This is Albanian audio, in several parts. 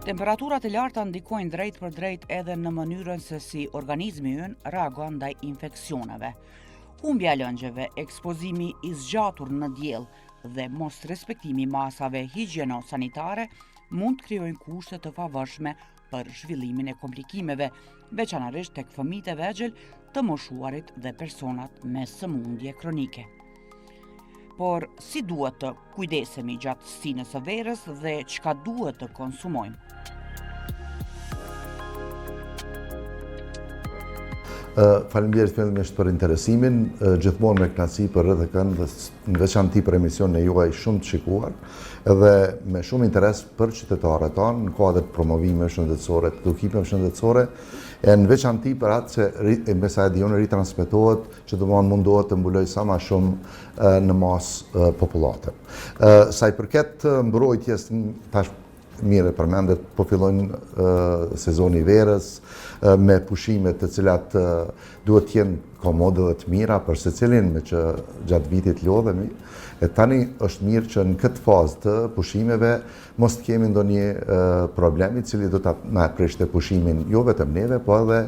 Temperaturat e larta ndikojnë drejt për drejt edhe në mënyrën se si organizmi ynë reagon ndaj infeksioneve. Humbja e lëngjeve, ekspozimi i zgjatur në diell dhe mos respektimi i masave higjieno-sanitare mund të krijojnë kushte të pavarshme për zhvillimin e komplikimeve, veçanërisht tek fëmijët e vegjël, të moshuarit dhe personat me sëmundje kronike. Por si duhet të kujdesemi gjatë stinës së verës dhe çka duhet të konsumojmë? Faleminderit fillimisht për interesimin, gjithmonë me kënaqësi për rreth e kënd dhe në veçanti për emisionin e juaj shumë të shikuar, edhe me shumë interes për qytetarët tanë në kuadër të promovimeve shëndetësore, të edukimeve shëndetësore, e në veçanti për atë se mbesa e dijon ritransmetohet, që domosdoshmë mundohet të mbuloj sa më shumë në masë popullate. Sa i përket mbrojtjes, tash mirë përmendet, po fillojnë sezoni verës me pushime të cilat duhet të jenë komode dhe të mira për secilin, me që gjatë vitit lodhemi. E tani është mirë që në këtë fazë të pushimeve mos të kemi ndonjë problemi cili do ta na prishte pushimin jo vetëm neve, po edhe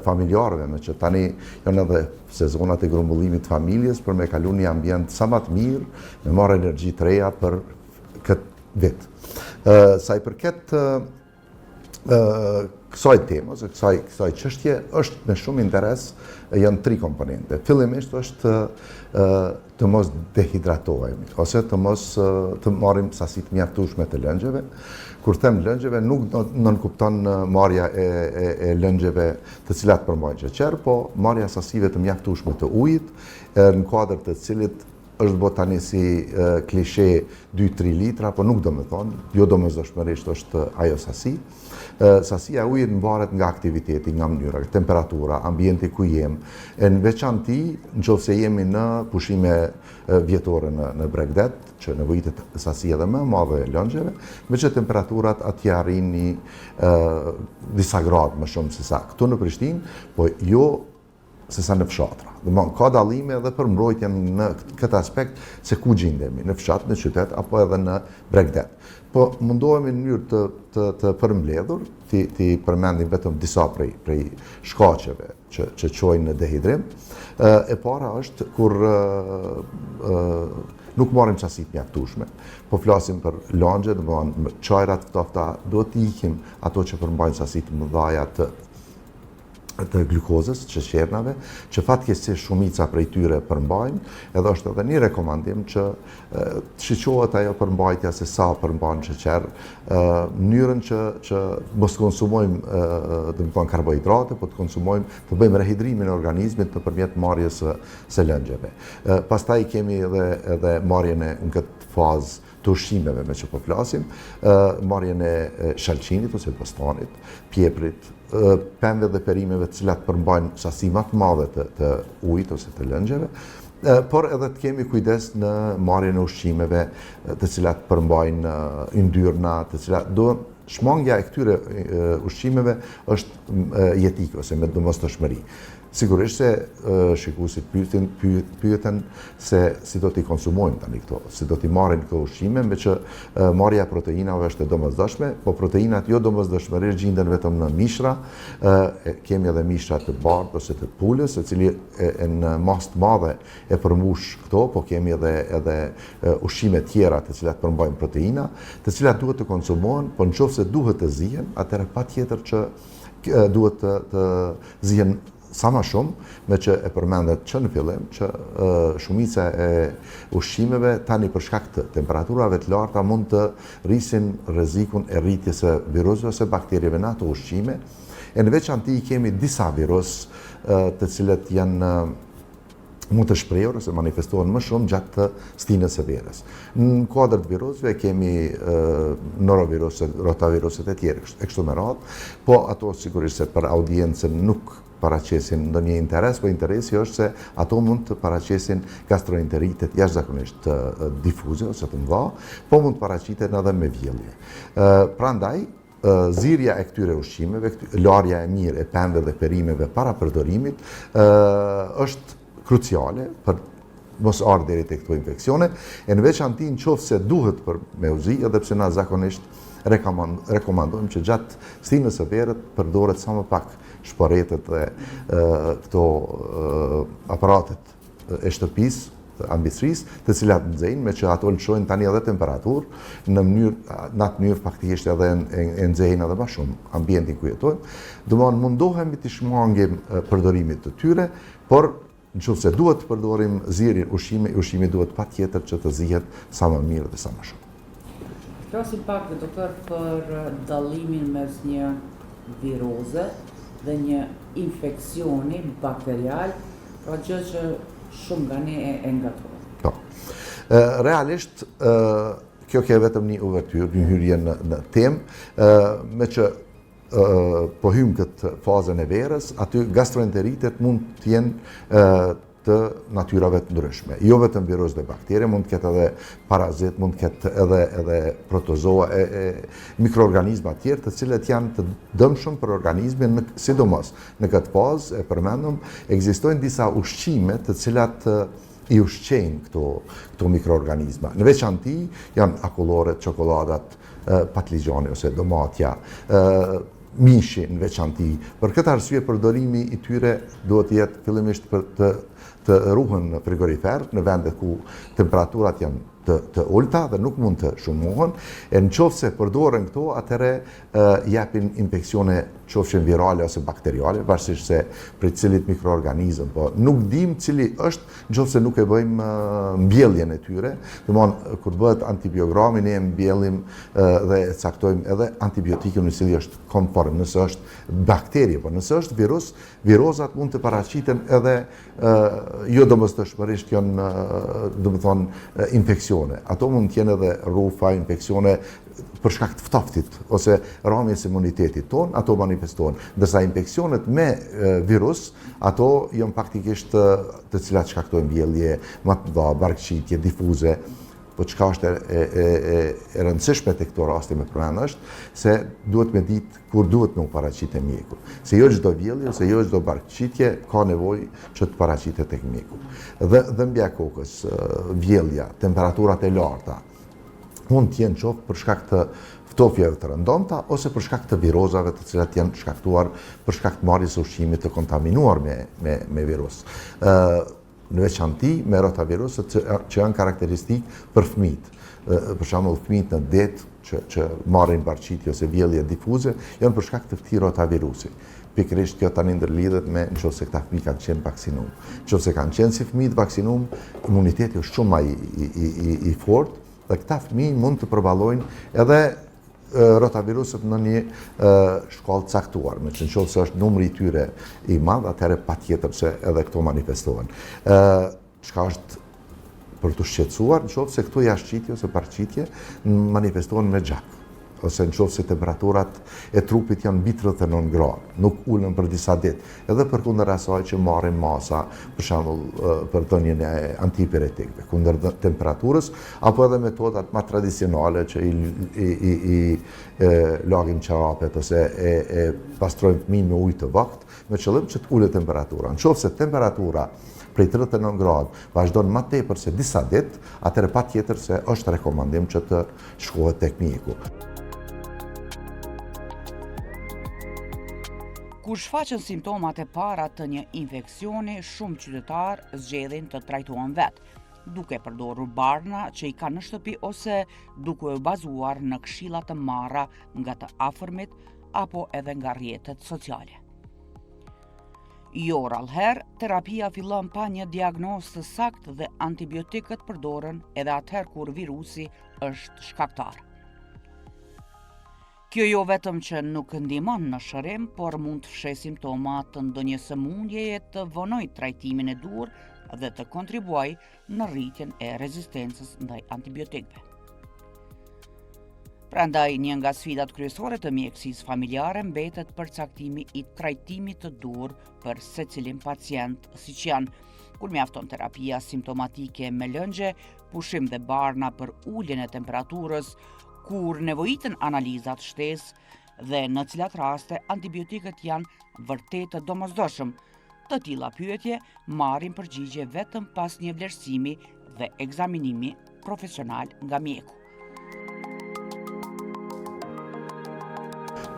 familjarëve, me që tani janë edhe sezonat e grumbullimit të familjes për me kalu një ambient sa më të mirë, me marrë energji të reja për këtë vit. Sa i përket kësaj temës, kësaj çështje, është me shumë interes, janë 3 komponente. Fillimisht është të mos dehidratohemi, ose të marrim sasi të mjaftueshme të lëngjeve. Kur them lëngjeve, nuk nënkupton marrja e lëngjeve të cilat përmbajnë sheqer, po marrja sasive të mjaftueshme të ujit, në kuadër të cilit është bërë tani si klishe 2-3 litra, po nuk do me thonë, jo domosdoshmërisht është ajo sasi. Sasia e ujit mbaret nga aktiviteti, nga mënyra, temperatura, ambienti ku jem. Në veçanti, nëse jemi në pushime vjetore në Bregdet, që nevojitet sasia dhe më madhe e lëngjeve, me që temperaturat atje arrin disa gradë më shumë se sa këtu në Prishtinë, po jo se sa në fshatra. Ka dallime edhe për mbrojtjen në këtë aspekt se ku gjendemi, në fshat, në qytet, apo edhe në Bregdet. Po mundohemi në mënyrë të përmbledhur, ti përmendim vetëm disa prej shkaqeve që çojnë në dehidrim. E para është kur nuk marrim qasit mjaftueshme, po flasim për lëngje, domethënë çajrat këta duhet të ikim ato që përmbajnë sasi të mëdha të glukozës, sheqernave, që fatkeqësisht shumica prej tyre përmbajnë, edhe është edhe një rekomandim që të shiqohet ajo përmbajtja se sa përmban sheqer, mënyrën që mos konsumojmë domethënë karbohidrate, po të konsumojmë, të bëjmë rehidrimin e organizmit nëpërmjet marrjes së lëngjeve. Pastaj kemi edhe marrjen në këtë fazë të ushqimeve me që po flasim, marrjen e shalqinit ose bostanit, pjeprit, pemëve dhe perimeve të cilat përmbajnë sasi më të madhe të ujit ose të lëngjeve, por edhe të kemi kujdes në marrjen e ushqimeve të cilat përmbajnë yndyrna, të cilat shmangja e këtyre ushqimeve është jetike ose me domosdoshmëri. Sigurisht se shikuesit pyeten se si do t'i konsumojnë tani këto, si do t'i marrin këto ushqime, me që marrja e proteinave është e domosdoshme, po proteinat jo domosdoshmërisht gjenden vetëm në mishra, kemi edhe mishra të bardhë ose të pulës, e cili në masë të madhe e përmbush këto, po kemi edhe ushqime tjera të cilat përmbajnë proteina, të cilat duhet të konsumohen, po nëse duhet të zihen, atëherë patjetër që duhet të zihen sa më shumë, me që e përmendet që në fillim, që shumica e ushqimeve tani për shkak të temperaturave të larta mund të rrisin rrezikun e rritjes së virusëve ose bakterieve në ato ushqime. E në veçanti kemi disa virus të cilët mund të shprehur ose manifestohen më shumë gjatë stinës së verës. Në kuadër të virusëve kemi noroviruset, rotaviruset e tjerë e kështu me radhë, po ato sigurisht se për audiencën nuk paraqesin ndonjë interes, po interesi është se ato mund të paraqesin gastroenteritet jashtëzakonisht difuze ose të mëdha, po mund të paraqiten edhe me vjellje. Prandaj, zirja e këtyre ushqimeve, larja e mirë e pemëve dhe perimeve para përdorimit është kruciale për mos ardhur deri tek këto infeksione, e në veçanti nëse duhet për me u zi, edhe pse na zakonisht rekomandojmë që gjatë stinës së verët përdoret sa më pak shporetet dhe këto aparatet e shtëpisë, ambisrisë, të cilat nxejnë, me që ato lëshojnë tani edhe temperaturë në atë mënyrë faktikisht edhe e nxejnë edhe më shumë ambientin ku jetojmë. Domthonë mundohemi të shmangim përdorimit të tyre, por nëse duhet të përdorim zirjen ushqimi duhet patjetër që të zihet sa më mirë dhe sa më shumë. Flasim pak, doktor, për dallimin mes një viroze dhe një infeksioni bakterial, pra gjë që shumë nga ne e ngatrohet. Po. Realisht, kjo ke vetëm një uvertyrë, një hyrje në temë, me që po hymë këtë fazën e verës, aty gastroenteritet mund të jenë të natyrave të ndryshme. Jo vetëm virus dhe bakterie, mund të ketë edhe parazit, mund të ketë edhe protozoa, mikroorganizma tjerë të cilët janë të dëmshëm për organizmin, sidomos në këtë fazë, e përmendëm, ekzistojnë disa ushqime të cilat i ushqejnë këto mikroorganizma. Në veçanti janë akulloret, çokoladat, patligjani ose domatja, mishi në veçanti. Për këtë arsye përdorimi i tyre duhet të jetë fillimisht për të ruhen në frigorifer, në vendet ku temperaturat janë të ulta dhe nuk mund të shumohen. Nëse përdoren këto, atëherë japin infeksione qofshin virale ose bakteriale, varësisht se për cilit mikroorganizëm, po nuk dim cili është nëse nuk e bëjmë mbjelljen e tyre. Domthonë, kur bëhet antibiogramin, ne mbjellim dhe caktojmë edhe antibiotikun i cili është konform, nëse është bakterie, po nëse është virus, virozat mund të paraqiten edhe jo domosdoshmërisht janë, domethënë, infeksione. Ato mund të jenë edhe rufa, infeksione për shkak të ftoftit ose rrëmjes së imunitetit ton, ato manifestohen. Ndërsa infeksionet me virus, ato janë faktikisht të cilat shkaktojnë mbjellje më të mëdha, barkëqitje, difuze. Po çka është e rëndësishme te këto raste me përmend është se duhet me ditë kur duhet me u paraqitë mjeku. Se jo çdo vjellje ose jo çdo barkëqitje ka nevojë që të paraqitet tek mjeku. Dhe dhëmbja e kokës, vjellja, temperaturat e larta mund të jenë qoftë për shkak të ftofjeve të rëndomta ose për shkak të virozave të cilat janë shkaktuar për shkak të marrjes së ushqimit të kontaminuar me virus. Në veçanti me rotavirusët që janë karakteristikë për fëmijët. Për shembull, fëmijët në det që marrin barqitje ose vjellje difuze janë për shkak të këtij rotavirusi. Pikërisht kjo tani ndërlidhet me nëse këta fëmijë kanë qenë vaksinuar. Nëse kanë qenë si fëmijë të vaksinuar, imuniteti është shumë më i fortë dhe këta fëmijë mund të përballojnë edhe rotavirusët në një shkallë caktuar, me që nëse është numri i tyre i madh, atëherë patjetër se edhe këto manifestohen. Çka është për të shqetësuar, nëse këto jashtë ose paraqitje manifestohen me gjak, ose nëse temperaturat e trupit janë mbi 39 gradë, nuk ulën për disa ditë, edhe përkundër asaj që marrin masa, për shembull për dhënien e antipiretikëve, kundër temperaturës, apo edhe metodat më tradicionale që i lagim qarapet ose e pastrojmë fëmijën me ujë të vakt, me qëllim që të ulet temperatura. Nëse temperatura prej 39 gradë vazhdon më tepër se disa ditë, atëherë patjetër se është rekomandim që të shkohet tek mjeku. Kur shfaqen simptomat e para të një infeksioni, shumë qytetarë zgjedhin të trajtohen vetë, duke përdorur barna që i kanë në shtëpi ose duke u bazuar në këshilla të marra nga të afërmit apo edhe nga rrjetet sociale. Jo rallëherë, terapia fillon pa një diagnozë të saktë dhe antibiotikët përdoren edhe atëherë kur virusi është shkaktar. Kjo jo vetëm që nuk ndihmon në shërim, por mund të fshejë simptoma të ndonjë sëmundjeje, të vonojë trajtimin e duhur dhe të kontribuojë në rritjen e rezistencës ndaj antibiotikëve. Prandaj, një nga sfidat kryesore të mjekësisë familjare mbetet përcaktimi i trajtimit të duhur për secilin pacient, siç janë kur mjafton terapia simptomatike me lëngje, pushim dhe barna për uljen e temperaturës, kur nevojiten analizat shtesë dhe në cilat raste antibiotikët janë vërtet të domosdoshëm. Të tilla pyetje marrin përgjigje vetëm pas një vlerësimi dhe ekzaminimi profesional nga mjeku.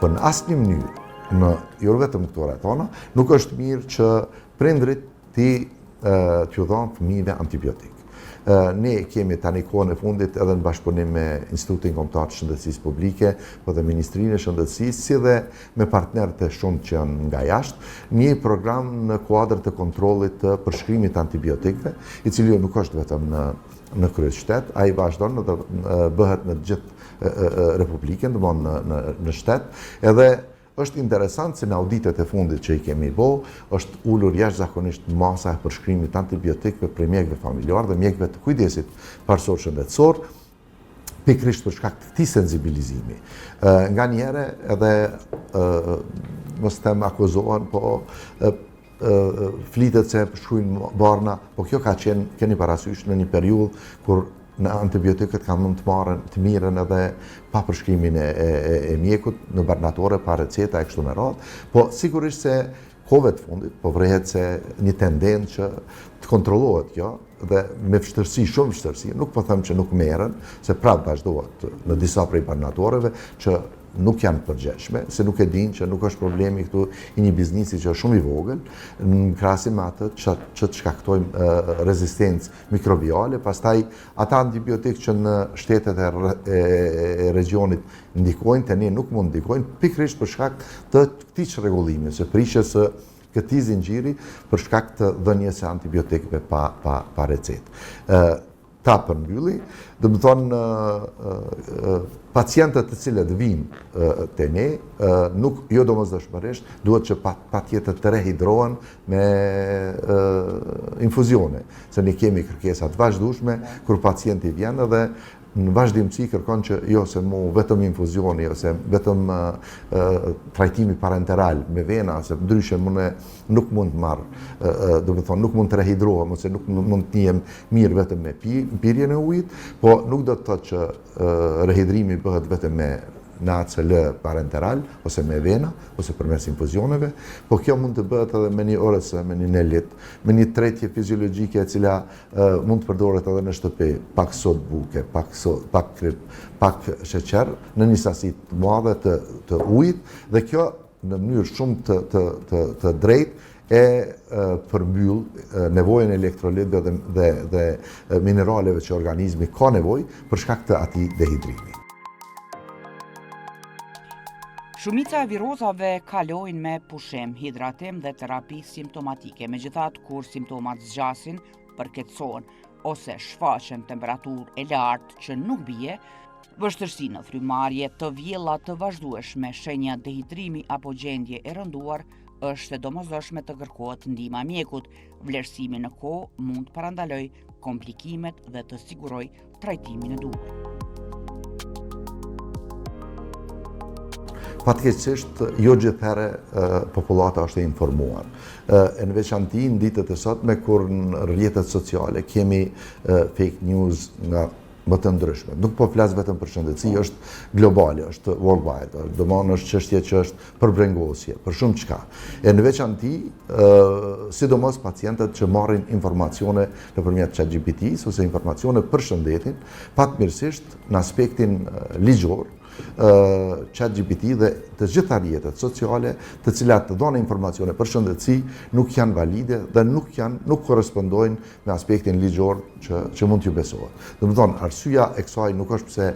për në asnjë mënyrë, jo vetëm këto tona, nuk është mirë që prindrit t'ju dhanë fëmijëve antibiotik. Ne kemi tani kohën e fundit edhe në bashkëpunim me Institutin Kombëtar të Shëndetësisë Publike, po dhe Ministrinë e Shëndetësisë, si dhe me partnerët e shumë që janë nga jashtë, një program në kuadër të kontrollit të përshkrimit të antibiotikëve, i cili nuk është vetëm në kryeqytet, ai vazhdon dhe bëhet në gjithë Republikën, domthonë në shtet, edhe është interesant se në auditet e fundit që i kemi bo, është ullur jashtëzakonisht masa e përshkrimit antibiotikëve për mjekëve familjar dhe mjekëve të kujdesit parësor shëndetësor, pikërisht për shkak të këtij sensibilizimi. Nga njëherë edhe mos them akuzohen, po flitet se shkruajnë barna, po kjo ka qenë, keni parasysh, në një periudhë kur në antibiotikët kanë mund të marrën të mirën edhe pa përshkrimin e mjekut, në barnatore, pa receta e kështu me radhë, po sigurisht se kohëve të fundit, po vrehet se një tendencë që të kontrollohet kjo, dhe me vështërsi, shumë vështërsi, nuk po them që nuk merren, se prapë vazhdohet në disa prej barnatoreve që nuk janë përgjeshme, se nuk e din që nuk është problemi këtu i një biznisi që është shumë i vogël, në krahasim me atë që të shkaktojmë rezistencë mikrobiale, pastaj ata antibiotikë që në shtetet e regionit ndikojnë, të ne nuk mund ndikojnë, pikërisht për shkak të këtij çrregullimi, se prishjes së këtij zinxhiri për shkak të dhënies së antibiotikëve pa recetë. Ta përmbylli, do të thonë pacientët të cilët vinë te ne, nuk jo domosdoshmërisht duhet që patjetër të rehidrohen me infuzione, se ne kemi kërkesa të vazhdueshme kur pacienti vjen edhe në vazhdimsi kërkon që jo se mu vetëm infuzioni ose vetëm trajtimi parenteral me vena, se ndryshe nuk mund të marr, do të thonë nuk mund të rehidrohem ose nuk mund të njihem mirë vetëm me pirjen e ujit, po nuk do të thotë që rehidrimi bëhet vetëm me në ACL parenteral, ose me vena, ose përmes infuzioneve, po kjo mund të bëhet edhe me një ORS, me një nelit, me një tretje fiziologjike e cila mund të përdoret edhe në shtëpi, pak sodë buke, pak krip, pak sheqer, në një sasi të madhe të ujit, dhe kjo në mënyrë shumë të drejtë e përmbyll nevojën e elektrolitëve dhe mineraleve që organizmi ka nevojë për shkak të atij dehidrimi. Shumica e virozave kalojnë me pushim, hidratim dhe terapi simptomatike, megjithatë kur simptomat zgjasin, përkeçohen ose shfaqen temperaturë e lartë që nuk bie, vështirësi në frymarrje të vjella të vazhdueshme, shenja dehidrimi apo gjendje e rënduar, është e domosdoshme të kërkohet ndihma e mjekut. Vlerësimi në kohë mund të parandaloj komplikimet dhe të siguroj trajtimin e duhur. Fatkeqësisht, jo gjithherë popullata është e informuar. Në veçanti në ditët e sotme kur në rrjetet sociale kemi fake news nga më të ndryshme. Nuk po flas vetëm për shëndetësi, është globale, është worldwide, domethënë është çështje që është për brengosje, për shumë çka. Në veçanti, sidomos pacientët që marrin informacione nëpërmjet ChatGPT-s ose informacione për shëndetin, fatmirësisht në aspektin ligjor, ChatGPT dhe të gjitha rrjetet sociale të cilat të dhënë informacione për shëndetësi nuk janë valide dhe nuk korrespondojnë me aspektin ligjor që mund t'ju besohet. Domethënë, arsyeja e kësaj nuk është pse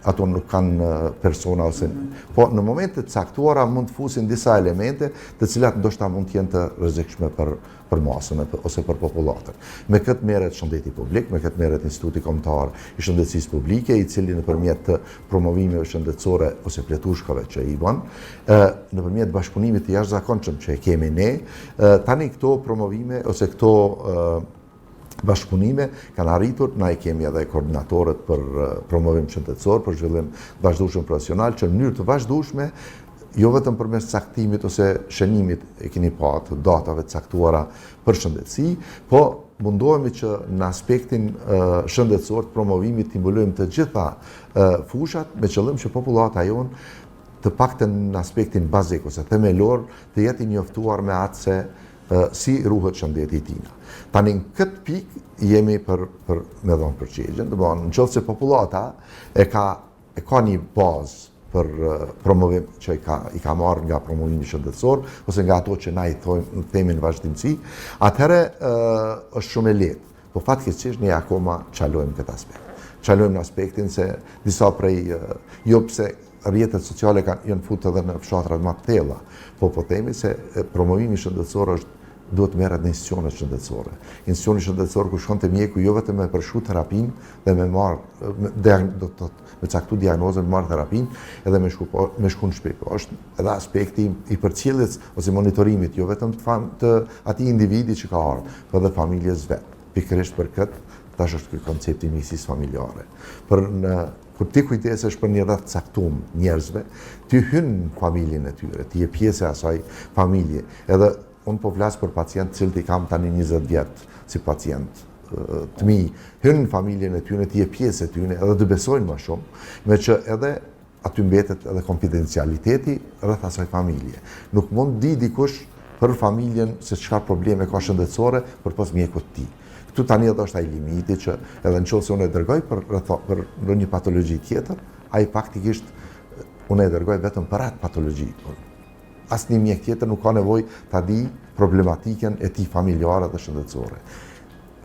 ato nuk kanë persona ose, po në momente të caktuara mund të fusin disa elemente të cilat ndoshta mund të jenë të rrezikshme për masën ose për popullatën. Me këtë merret shëndeti publik, me këtë merret Instituti Kombëtar i Shëndetësisë Publike, i cili nëpërmjet të promovimeve shëndetësore ose pletushkave që i bën, nëpërmjet bashkëpunimit të jashtëzakonshëm që e kemi ne, tani këto promovime ose këto bashkëpunime kanë arritur, na i kemi edhe koordinatorët për promovim shëndetësor, për zhvillim vazhdueshëm profesional, që në mënyrë të vazhdueshme, jo vetëm përmes caktimit ose shënimit e keni patë datave të caktuara për shëndetësi, po mundohemi që në aspektin shëndetësor të promovimit të mbulojmë të gjitha fushat me qëllim që popullata jonë të paktën në aspektin bazik ose themelor të jetë i njoftuar me atë se si ruhet shëndeti i tina. Tani në këtë pikë jemi për me dhënë përgjigjen, domethënë nëse popullata e ka një bazë për promovim që i ka marrë nga promovimi shëndetësor, ose nga ato që na i themin vazhdimësi, atëherë është shumë e lehtë. Po fatkeqësisht ne akoma çalojmë këtë aspekt. Çalojmë në aspektin se disa prej jo pse rrjetet sociale janë futur edhe në fshatrat më të thella, po themi se promovimi shëndetësor duhet merret në institucione shëndetësore. Institucioni shëndetësor ku shkon te mjeku jo vetëm me përshu terapinë dhe me caktu diagnozën, me marrë terapinë edhe me shku në shtëpi. Është edhe aspekti i përcjelljes ose monitorimit jo vetëm të atij individi që ka ardhur, por edhe familjes vet. Pikërisht për këtë tash është ky koncepti i mjekësisë familjare. Kur ti kujdesesh për një rreth caktuar njerëzve, ti hyn në familjen e tyre, ti je pjesë e asaj familje. Edhe unë po flas për pacient të cilët i kam tani 20 vjet si pacient të mi, hyn në familjen e tyre, ti je pjesë e tyre, edhe të besojnë më shumë, me që edhe aty mbetet edhe konfidencialiteti rreth asaj familje. Nuk mund di dikush për familjen se çfarë probleme ka shëndetësore përpos mjekut të tij. Këtu tani edhe është ai limiti që edhe nëse unë e dërgoj për një patologji tjetër, ai faktikisht unë e dërgoj vetëm për atë patologji. Asnjë mjek tjetër nuk ka nevojë ta di problematikën e tij familjare dhe shëndetësore.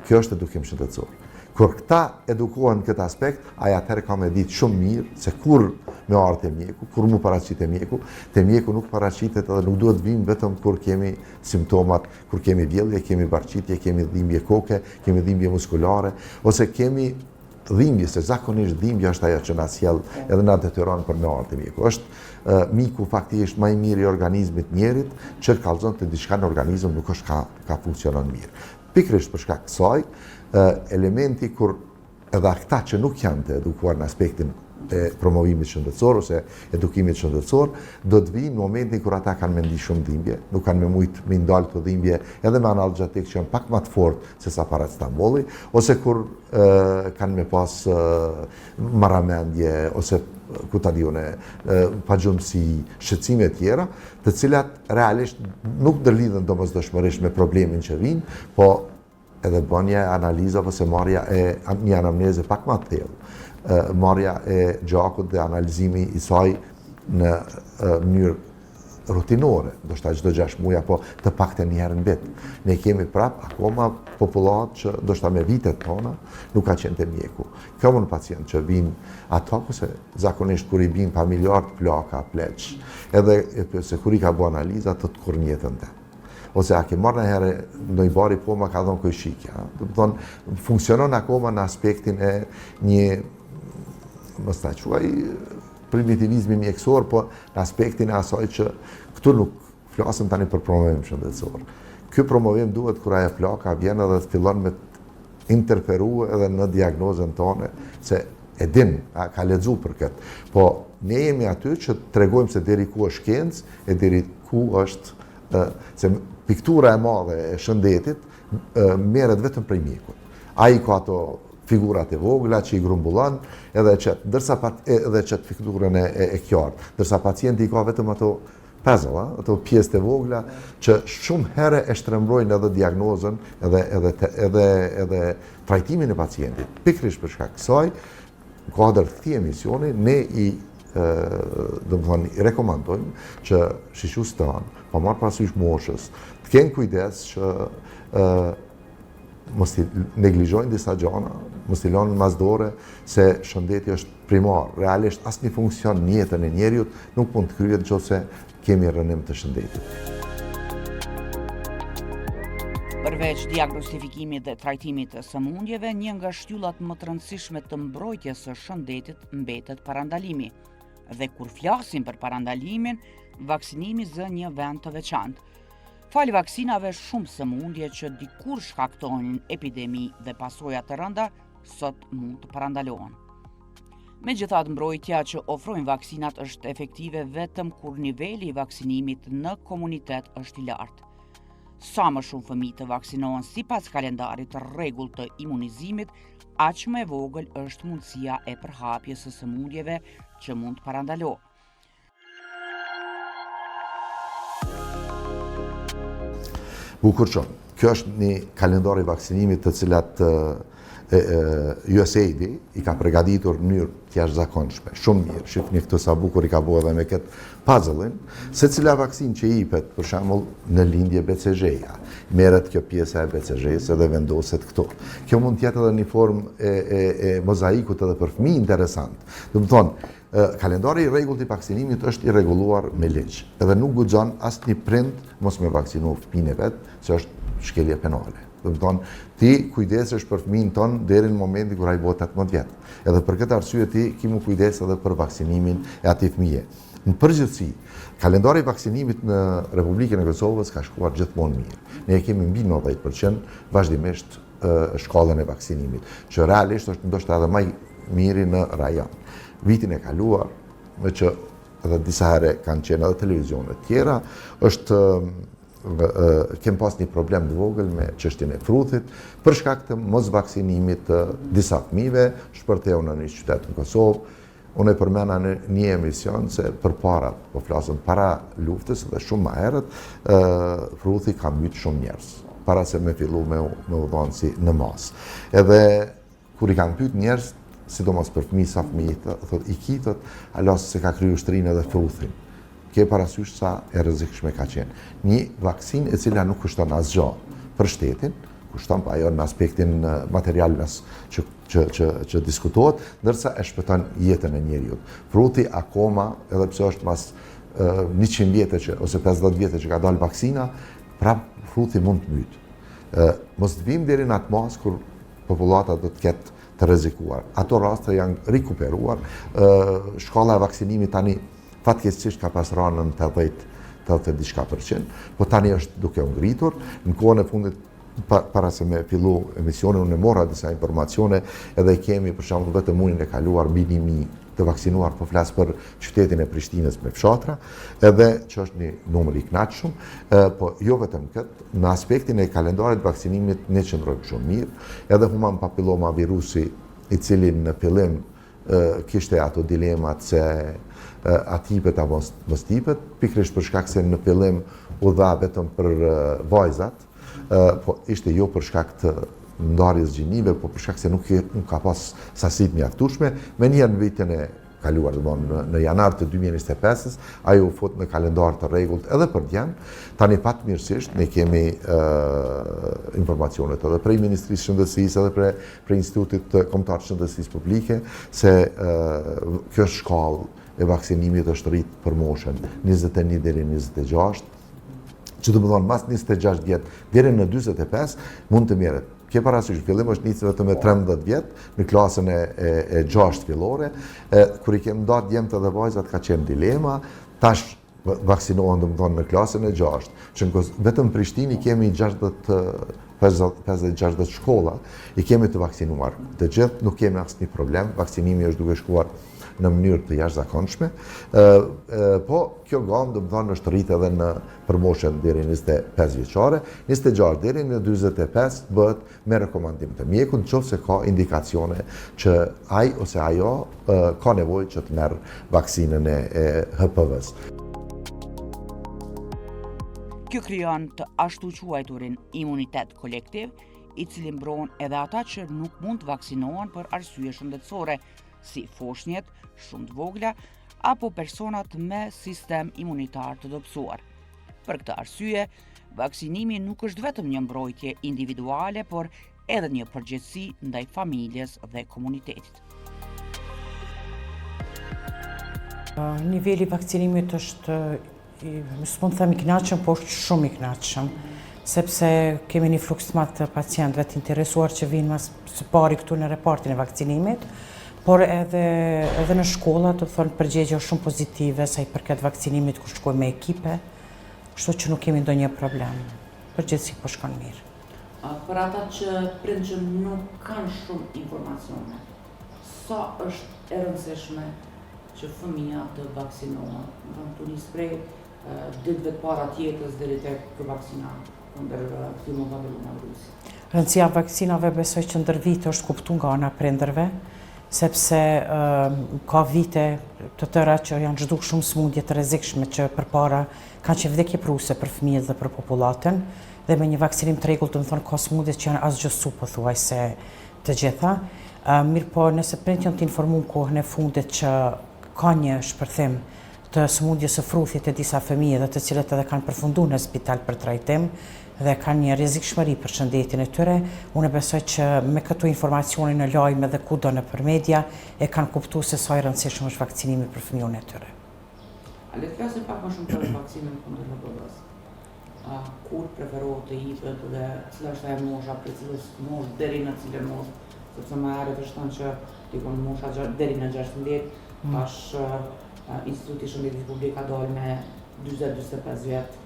Kjo është edukim shëndetësor. Kur këta edukohen në këtë aspekt, ai atëherë ka me ditë shumë mirë se kur me ardhë te mjeku, kur mu paraqitet mjeku, te mjeku nuk paraqitet edhe nuk duhet vim vetëm kur kemi simptomat, kur kemi vjellje, kemi barqitje, kemi dhimbje koke, kemi dhimbje muskulare, ose kemi dhimbje, se zakonisht dhimbja është ajo që na sjell edhe na detyron për me ardhë te mjeku. Është miku faktikisht më i miri i organizmit njerit që kallzon të diçka në organizëm nuk është ka funksionon mirë. Pikërisht për shkak të kësaj, elementi kur edhe ata që nuk janë të edukuar në aspektin e promovimit shëndetësor ose edukimit shëndetësor, do të vinë në momentin kur ata kanë me ndi shumë dhimbje, nuk kanë me mujt me ndalë të dhimbje edhe me analgjetik që janë pak më të fortë se sa paracetamoli, ose kur kanë me pas marramendje ose ku ta diune, pagjumësi, shqetësime të tjera, të cilat realisht nuk ndërlidhen domosdoshmërisht me problemin që vinë, po edhe bën një analizë ose marrja e një anamneze pak më të thellë. Marrja e gjakut dhe analizimi i saj në mënyrë rutinore, ndoshta çdo 6 muaj apo të paktën një herë në vit. Ne kemi prap akoma popullat që ndoshta me vitet tona nuk ka qenë te mjeku. Kam un pacient që vinë ato ose zakonisht kur i vinë familjarët plaka, pleq, edhe se kur i ka bërë analiza të kur jetën te. Ose a ke marrë në herë në i bari po ma ka dhonë këj shikja. Dhe thonë, funksionon akoma në aspektin e një, më sta quaj, primitivizmi mjekësor, po në aspektin e asaj që këtu nuk flasëm tani për promovim shëndetësor. Ky promovim duhet kur ajo plaka vjen edhe të fillon me interferu edhe në diagnozën tonë, se e din, ka lexu për këtë. Po ne jemi aty që tregojmë se deri ku është shkencë e deri ku është se piktura e madhe e shëndetit merret vetëm prej mjekut. Ai ka ato figurat e vogla që i grumbullon edhe çet figurën e qartë, ndërsa pacienti ka vetëm ato puzzle, ato pjesë të vogla që shumë herë e shtrembrojnë edhe diagnozën edhe trajtimin e pacientit. Pikërisht për shkak kësaj, në kuadër të këtij emisioni ne i rekomandojmë që shiqus tanë, pa marrë parasysh moshës, të kenë kujdes që mos i neglizhojnë disa gjëra, mos i lënë masdore se shëndeti është primar. Realisht asnjë funksion në jetën e njeriut nuk mund të kryhet nëse kemi rënim të shëndetit. Përveç diagnostifikimit dhe trajtimit të sëmundjeve, një nga shtyllat më të rëndësishme të mbrojtjes së shëndetit mbetet parandalimi. Dhe kur flasim për parandalimin, vaksinimi zë një vend të veçantë. Fali vaksinave, shumë sëmundje që dikur shkaktonin epidemi dhe pasoja të rënda, sot mund të parandalohen. Megjithatë, mbrojtja që ofrojnë vaksinat është efektive vetëm kur niveli i vaksinimit në komunitet është i lartë. Sa më shumë fëmijë të vaksinohen sipas kalendarit të rregullt të imunizimit, aq më e vogël është mundësia e përhapjes së sëmundjeve që mund të parandalohen. Bukur qënë, kjo është një kalendar i vaksinimit të cilat USAID i ka përgatitur në mënyrë të jashtëzakonshme, shumë mirë, shifni këtë sa bukur i ka bërë edhe me këtë puzzle-in, se cila vaksinë që jepet, për shembull, në lindje BCG-ja, merret kjo pjesa e BCG-s dhe vendoset këtu. Kjo mund të jetë edhe një formë e mozaikut edhe për fëmijë interesant. Do të thonë, kalendari i rregullt i vaksinimit është i rregulluar me ligj, edhe nuk guxon asnjë prind mos me vaksinu fëmijën e vet, se është shkelje penale. Do të thonë, ti kujdesesh për fëmijën ton deri në momentin kur ai bëhet 18 vjet. Edhe për këtë arsye ti ki mu kujdes edhe për vaksinimin e atij fëmije. Në përgjithësi, kalendari i vaksinimit në Republikën e Kosovës ka shkuar gjithmonë mirë. Ne kemi mbi 90% vazhdimisht shkallën e vaksinimit, që realisht është ndoshta edhe më i miri në rajon. Vitin e kaluar, me që edhe disa herë kanë qenë edhe televizione të tjera, kem pas një problem të vogël me çështjen e fruthit për shkak të mos vaksinimit të disa fëmijëve, shpërtheu në një qytet në Kosovë. Unë e përmenda në një emision se përpara, po flasëm para luftës dhe shumë më herët, fruthi ka mbyt shumë njerëz, para se me fillu me u dhonë si në mas. Edhe kur i kanë pyet njerëz, sidomos për fëmijë sa fëmijë, thot i kitët, alas se ka kryer shtrinë edhe fruthin. Ke parasysh sa e rrezikshme ka qenë. Një vaksinë e cila nuk kushton asgjë për shtetin, kushton pa ajo në aspektin material që diskutohet, ndërsa e shpëton jetën e njeriut. Fruti akoma, edhe pse është mas 100 vjetë ose 50 vjetë që ka dalë vaksina, prap fruti mund të mbyt. Mos të vim deri në atë mas kur popullata do të ketë të rrezikuar. Ato raste janë rikuperuar. Shkalla e vaksinimit tani fatkeqësisht ka pas rënë në 80 diçka %, po tani është duke u ngritur. Në kohën e fundit, para se me fillu emisionin, unë mora disa informacione, edhe kemi për shembull vetëm muajin e kaluar mbi 1000 të vaksinuar, po flas për qytetin e Prishtinës me fshatra, edhe që është një numër i kënaqshëm, po jo vetëm këtë, në aspektin e kalendarit vaksinimit ne qëndrojmë shumë mirë, edhe human papilloma virusi i cili në fillim kishte ato dilemat se a tipet apo mos tipet, pikërisht për shkak se në fillim u dha vetëm për vajzat, po ishte jo për shkak të ndarjes gjinive, po për shkak se nuk ka pas sasitë mjaftueshme. Me njëherë në vitin e kaluar, në janar të 2025, ajo u fut në kalendar të rregullt edhe për djem. Tani fatmirësisht ne kemi informacionet edhe prej Ministrisë së Shëndetësisë, edhe prej Institutit Kombëtar të Shëndetësisë Publike, se kjo shkallë e vaksinimit është rritë për moshën 21 deri 26, që do të thonë mas 26 vjetë deri në 45 mund të merret. Ke parasysh, fillim është nisë vetëm me 13 vjetë në klasën e 6 fillore, kur i kemë ndarë djemtë dhe vajzat ka qenë dilema, tash vaksinohen do të thonë në klasën e 6, që vetëm në Prishtinë kemi 50-60 shkolla, i kemi të vaksinuar. Të gjithë nuk kemi asnjë problem, vaksinimi është duke shkuar në mënyrë të jashtëzakonshme, po kjo gamë do të thonë është rritë edhe në përmoshën deri 25 vjeçare, 26 deri në 45 bëhet me rekomandim të mjekut, nëse ka indikacione që ai ose ajo ka nevojë që të merr vaksinën e HPV-s. Kjo krijon të ashtu quajturin imunitet kolektiv, i cili mbron edhe ata që nuk mund të vaksinohen për arsye shëndetësore, si foshnjet shumë të vogla apo personat me sistem imunitar të dobësuar. Për këtë arsye, vaksinimi nuk është vetëm një mbrojtje individuale, por edhe një përgjegjësi ndaj familjes dhe komunitetit. Niveli i vaksinimit është, s'mund të them i kënaqshëm, por shumë i kënaqshëm, sepse kemi një fluks të madh të pacientëve të interesuar që vinë mas së pari këtu në repartin e vaksinimit, por edhe në shkolla, do të thonë përgjigje shumë pozitive sa i përket vaksinimit kur shkojmë me ekipe, kështu që nuk kemi ndonjë problem. Përgjithësi po shkon mirë. Për ata që prindë që nuk kanë shumë informacione, sa është e rëndësishme që fëmija të vaksinohen? Të nisë prej ditëve të para të jetës deri tek kjo vaksina kundër këtij papilloma virusi. Rëndësia e vaksinave besoj që ndër vite është kuptuar nga ana prindërve, sepse ka vite të tëra që janë zhdukur shumë smundje të rrezikshme që përpara kanë qenë vdekje pruse për fëmijët dhe për popullatën, dhe me një vaksinim të rregullt, do të thonë ka smundje që janë asgjësu pothuajse të gjitha, mirë po nëse print janë të informuar kohën e fundit që ka një shpërthim të sëmundjes së fruthit e disa fëmijë dhe të cilët edhe kanë përfunduar në spital për trajtim dhe kanë një rrezikshmëri për shëndetin e tyre, unë besoj që me këto informacione në lajme dhe kudo nëpër media e kanë kuptuar se sa i rëndësishëm është vakcinimi për fëmijën e tyre. A le të flasim pak më shumë për vaksinën kundër HPV-s. Kur preferohet të jepet dhe cila është ajo mosha, për cilës moshë deri në cilën moshë, sepse më herët është thënë që tikon mosha deri në 16 është Instituti i Shëndetit Publik ka dalë me 40-45 vjet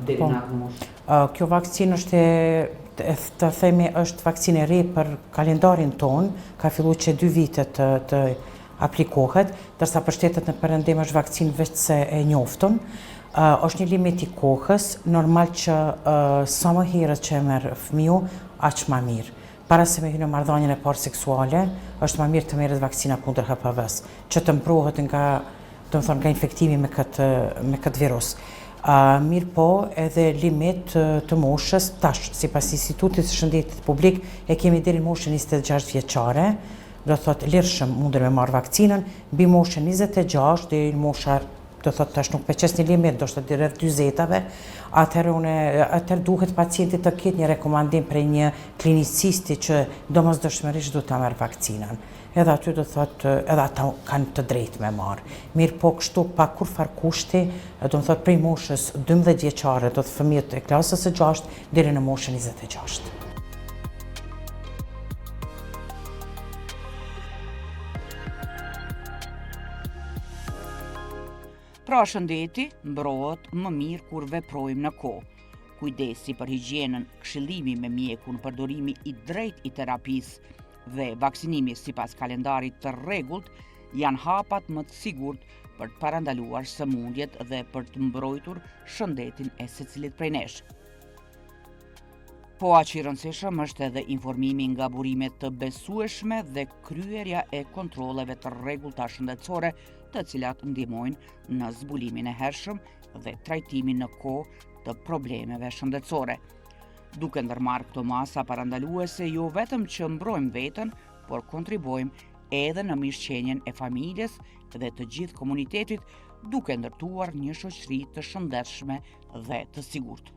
deri në atë moshë. Kjo vakcinë është të themi është vakcinë e re për kalendarin ton, ka filluar që 2 vite të aplikohet, ndërsa për shtetet në perëndim është vakcinë veç se e njoftun. Është një limit i kohës, normal që sa më herët që e merr fëmiu, aq më mirë. Para se me hyrë në marrëdhënien e parë seksuale, është më mirë të merret vaksina kundër HPV-s, që të mprohet nga infektimi me këtë virus. Mirë po, edhe limit të moshës, tash, sipas Institutit të Shëndetit Publik, e kemi deri në moshën 26 vjeçare, do thotë lirshëm mundën me marrë vakcinën, mbi moshën 26 deri në mosha, do thotë tash nuk peqes një limit, do shtë rreth 40-ave, atëherë duhet pacientit të ketë një rekomandim prej një klinicisti që domosdoshmërisht do ta merr vakcinën. Edhe aty do thotë, edhe ata kanë të drejtë me marrë. Mirë po kështu pa kurfar kushti, do të thotë prej moshës 12 vjeçare, do të fëmijët e klasës së 6 deri në moshën 26. Pra shëndeti mbrohet më mirë kur veprojmë në kohë. Kujdesi për higjienën, këshillimi me mjekun, përdorimi i drejtë i terapisë dhe vaksinimi sipas kalendarit të rregullt janë hapat më të sigurt për të parandaluar sëmundjet dhe për të mbrojtur shëndetin e secilit prej nesh. Po aq i rëndësishëm është edhe informimi nga burime të besueshme dhe kryerja e kontrolleve të rregullta shëndetësore, të cilat ndihmojnë në zbulimin e hershëm dhe trajtimin në kohë të problemeve shëndetësore. Duke ndërmarrë këto masa parandaluese, jo vetëm që mbrojmë veten, por kontribuojmë edhe në mirëqenien e familjes dhe të gjithë komunitetit, duke ndërtuar një shoqëri të shëndetshme dhe të sigurt.